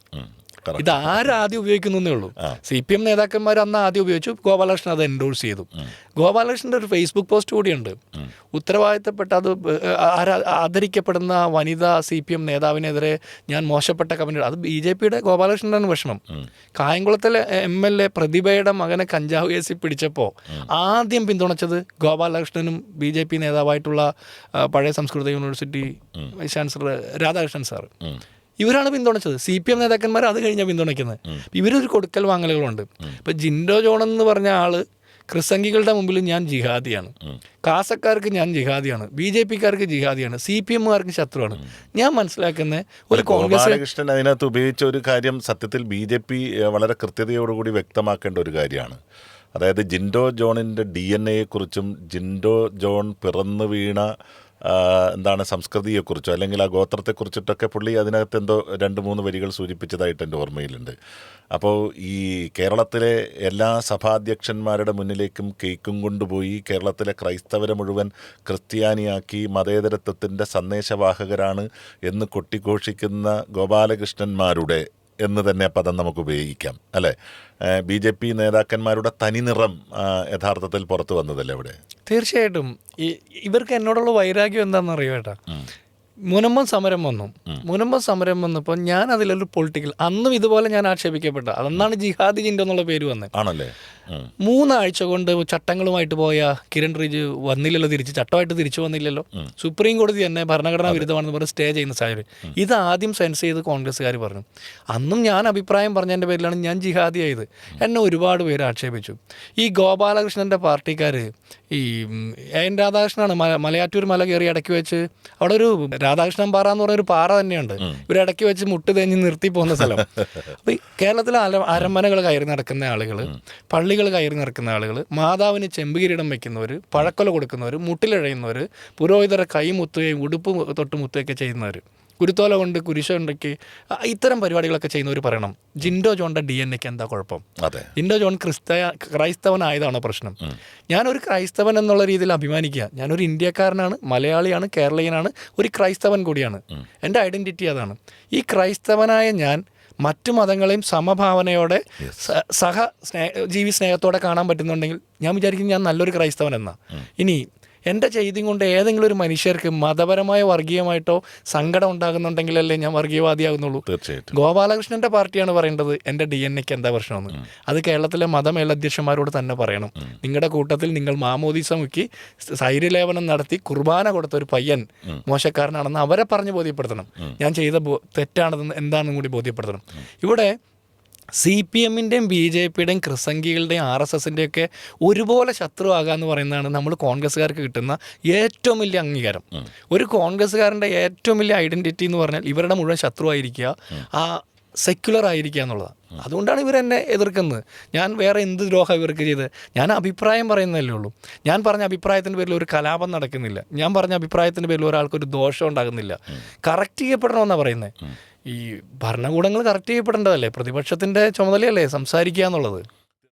ഇത് ആരാദ്യം ഉപയോഗിക്കുന്നേ ഉള്ളൂ. CPM നേതാക്കന്മാർ അന്ന് ആദ്യം ഉപയോഗിച്ചു, ഗോപാലകൃഷ്ണൻ അത് എൻഡോഴ്സ് ചെയ്തു. ഗോപാലകൃഷ്ണൻ്റെ ഒരു ഫേസ്ബുക്ക് പോസ്റ്റ് കൂടിയുണ്ട്. ഉത്തരവാദിത്തപ്പെട്ട അത് ആദരിക്കപ്പെടുന്ന വനിതാ CPM നേതാവിനെതിരെ ഞാൻ മോശപ്പെട്ട കമന്റ്. അത് BJPയുടെ ഗോപാലകൃഷ്ണൻ്റെ വിഷമം. കായംകുളത്തിലെ MLA പ്രതിഭയുടെ മകനെ കഞ്ചാവ് കേസിൽ പിടിച്ചപ്പോൾ ആദ്യം പിന്തുണച്ചത് ഗോപാലകൃഷ്ണനും BJP നേതാവായിട്ടുള്ള പഴയ സംസ്കൃത university vice chancellor Radhakrishnan sir, ഇവരാണ് പിന്തുണച്ചത്. CPM നേതാക്കന്മാർ അത് കഴിഞ്ഞാൽ പിന്തുണയ്ക്കുന്നത്. ഇവരൊരു കൊടുക്കൽ വാങ്ങലുകളുണ്ട്. ഇപ്പം ജിൻഡോ ജോൺ എന്ന് പറഞ്ഞ ആള് ക്രിസംഗികളുടെ മുമ്പിൽ ഞാൻ ജിഹാദിയാണ്, കാസക്കാർക്ക് ഞാൻ ജിഹാദിയാണ്, BJPക്കാർക്ക് ജിഹാദിയാണ്, CPMകാർക്ക് ശത്രുവാണ്. ഞാൻ മനസ്സിലാക്കുന്ന ഒരു ഗോപാലകൃഷ്ണൻ അതിനകത്ത് ഉപയോഗിച്ച ഒരു കാര്യം സത്യത്തിൽ BJP വളരെ കൃത്യതയോടുകൂടി വ്യക്തമാക്കേണ്ട ഒരു കാര്യമാണ്. അതായത് ജിൻഡോ ജോണിൻ്റെ DNA-യെക്കുറിച്ചും ജിൻഡോ ജോൺ പിറന്നു വീണ എന്താണ് സംസ്കൃതിയെക്കുറിച്ചോ അല്ലെങ്കിൽ ആ ഗോത്രത്തെക്കുറിച്ചിട്ടൊക്കെ പുള്ളി അതിനകത്ത് എന്തോ 2-3 വരികൾ സൂചിപ്പിച്ചതായിട്ട് എൻ്റെ ഓർമ്മയിലുണ്ട്. അപ്പോൾ ഈ കേരളത്തിലെ എല്ലാ സഭാധ്യക്ഷന്മാരുടെ മുന്നിലേക്കും കേക്കും കൊണ്ടുപോയി കേരളത്തിലെ ക്രൈസ്തവരെ മുഴുവൻ ക്രിസ്ത്യാനിയാക്കി മതേതരത്വത്തിൻ്റെ സന്ദേശവാഹകരാണ് എന്ന് കൊട്ടിഘോഷിക്കുന്ന ഗോപാലകൃഷ്ണന്മാരുടെ എന്ന് തന്നെ പദം നമുക്ക് ഉപയോഗിക്കാം അല്ലേ? BJP നേതാക്കന്മാരുടെ തനിനിറം യഥാർത്ഥത്തിൽ പുറത്തു വന്നതല്ലേ അവിടെ? തീർച്ചയായിട്ടും. ഇവർക്ക് എന്നോടുള്ള വൈരാഗ്യം എന്താണെന്ന് അറിയോ ഏട്ടാ? മുനമ്പം സമരം വന്നു. മുനമ്പം സമരം വന്നപ്പോൾ ഞാൻ അതിലൊരു പൊളിറ്റിക്കൽ, അന്നും ഇതുപോലെ ഞാൻ ആക്ഷേപിക്കപ്പെട്ട, അന്നാണ് ജിഹാദി ജിൻഡോ എന്നുള്ള പേര് വന്നത്. ആണല്ലേ? 3 ആഴ്ച കൊണ്ട് ചട്ടങ്ങളുമായിട്ട് പോയ കിരൺ റിജു വന്നില്ലല്ലോ, ചട്ടമായിട്ട് തിരിച്ചു വന്നില്ലല്ലോ. സുപ്രീം കോടതി തന്നെ ഭരണഘടനാ വിരുദ്ധമാണെന്ന് പറഞ്ഞ് സ്റ്റേ ചെയ്യുന്ന സാഹചര്യം. ഇത് ആദ്യം സെൻസ് ചെയ്ത് കോൺഗ്രസ്സുകാർ പറഞ്ഞു. അന്നും ഞാൻ അഭിപ്രായം പറഞ്ഞതിൻ്റെ പേരിലാണ് ഞാൻ ജിഹാദിയായത്. എന്നെ ഒരുപാട് പേര് ആക്ഷേപിച്ചു. ഈ ഗോപാലകൃഷ്ണൻ്റെ പാർട്ടിക്കാർ, ഈ എൻ രാധാകൃഷ്ണനാണ് മലയാറ്റൂർ മല കയറി ഇടയ്ക്ക് വെച്ച്, അവിടെ ഒരു രാധാകൃഷ്ണൻ പാറ എന്ന് പറഞ്ഞൊരു പാറ തന്നെയുണ്ട്, ഇവർ ഇടയ്ക്ക് വെച്ച് മുട്ട് തേഞ്ഞ് നിർത്തി പോകുന്ന സ്ഥലം. അപ്പോൾ ഈ കേരളത്തിലെ അരമനകൾ കയറി നടക്കുന്ന ആളുകൾ, പള്ളികൾ കയറി നടക്കുന്ന ആളുകൾ, മാതാവിന് ചെമ്പുകിരീടം വയ്ക്കുന്നവർ, പഴക്കൊല കൊടുക്കുന്നവർ, മുട്ടിലിഴയുന്നവർ, പുരോഹിതരെ കൈ മുത്തുകയും ഉടുപ്പ് തൊട്ട് മുത്തുകയൊക്കെ ചെയ്യുന്നവർ, കുരുത്തോല കൊണ്ട് കുരിശുണ്ടാക്കി ഇത്തരം പരിപാടികളൊക്കെ ചെയ്യുന്നവർ പറയണം ജിൻഡോ ജോണിൻ്റെ DNA-ക്ക് എന്താ കുഴപ്പം? ജിൻഡോ ജോൺ ക്രൈസ്തവനായതാണോ പ്രശ്നം? ഞാനൊരു ക്രൈസ്തവൻ എന്നുള്ള രീതിയിൽ അഭിമാനിക്കുക. ഞാനൊരു ഇന്ത്യക്കാരനാണ്, മലയാളിയാണ്, കേരളീയനാണ്, ഒരു ക്രൈസ്തവൻ കൂടിയാണ്. എൻ്റെ ഐഡൻറ്റിറ്റി അതാണ്. ഈ ക്രൈസ്തവനായ ഞാൻ മറ്റു മതങ്ങളെയും സമഭാവനയോടെ ജീവി സ്നേഹത്തോടെ കാണാൻ പറ്റുന്നുണ്ടെങ്കിൽ ഞാൻ വിചാരിക്കും ഞാൻ നല്ലൊരു ക്രൈസ്തവൻ എന്നാ. ഇനി എൻ്റെ ചെയ്തി കൊണ്ട് ഏതെങ്കിലും ഒരു മനുഷ്യർക്ക് മതപരമായ വർഗീയമായിട്ടോ സങ്കടം ഉണ്ടാകുന്നുണ്ടെങ്കിലല്ലേ ഞാൻ വർഗീയവാദിയാകുന്നുള്ളൂ. തീർച്ചയായിട്ടും ഗോപാലകൃഷ്ണൻ്റെ പാർട്ടിയാണ് പറയേണ്ടത് എൻ്റെ DNA-ക്ക് എന്താ പ്രശ്നമെന്ന്. അത് കേരളത്തിലെ മതമേലധ്യക്ഷന്മാരോട് തന്നെ പറയണം. നിങ്ങളുടെ കൂട്ടത്തിൽ നിങ്ങൾ മാമോദീസ മുക്കി സൈര്യലേപനം നടത്തി കുർബാന കൊടുത്ത ഒരു പയ്യൻ മോശക്കാരനാണെന്ന് അവരെ പറഞ്ഞ് ബോധ്യപ്പെടുത്തണം. ഞാൻ ചെയ്ത തെറ്റാണെന്ന് എന്താണെന്നും കൂടി ബോധ്യപ്പെടുത്തണം. ഇവിടെ CPMൻ്റെയും BJPയുടെയും ക്രിസംഗികളുടെയും RSSൻ്റെയും ഒക്കെ ഒരുപോലെ ശത്രുവാകാന്ന് പറയുന്നതാണ് നമ്മൾ കോൺഗ്രസ്സുകാർക്ക് കിട്ടുന്ന ഏറ്റവും വലിയ അംഗീകാരം. ഒരു കോൺഗ്രസ്സുകാരൻ്റെ ഏറ്റവും വലിയ ഐഡൻറ്റിറ്റി എന്ന് പറഞ്ഞാൽ ഇവരുടെ മുഴുവൻ ശത്രുവായിരിക്കുക, ആ സെക്യുലർ ആയിരിക്കുക എന്നുള്ളതാണ്. അതുകൊണ്ടാണ് ഇവരെന്നെ എതിർക്കുന്നത്. ഞാൻ വേറെ എന്ത് ദ്രോഹം ഇവർക്ക് ചെയ്ത്? ഞാൻ അഭിപ്രായം പറയുന്നതല്ലേ ഉള്ളൂ. ഞാൻ പറഞ്ഞ അഭിപ്രായത്തിൻ്റെ പേരിൽ ഒരു കലാപം നടക്കുന്നില്ല. ഞാൻ പറഞ്ഞ അഭിപ്രായത്തിൻ്റെ പേരിൽ ഒരാൾക്കൊരു ദോഷം ഉണ്ടാകുന്നില്ല. കറക്റ്റ് ചെയ്യപ്പെടണമെന്നാണ് പറയുന്നത്. ഈ ഭരണകൂടങ്ങൾ കറക്റ്റ് ചെയ്യപ്പെടേണ്ടതല്ലേ? പ്രതിപക്ഷത്തിൻ്റെ ചുമതലയല്ലേ സംസാരിക്കുക എന്നുള്ളത്.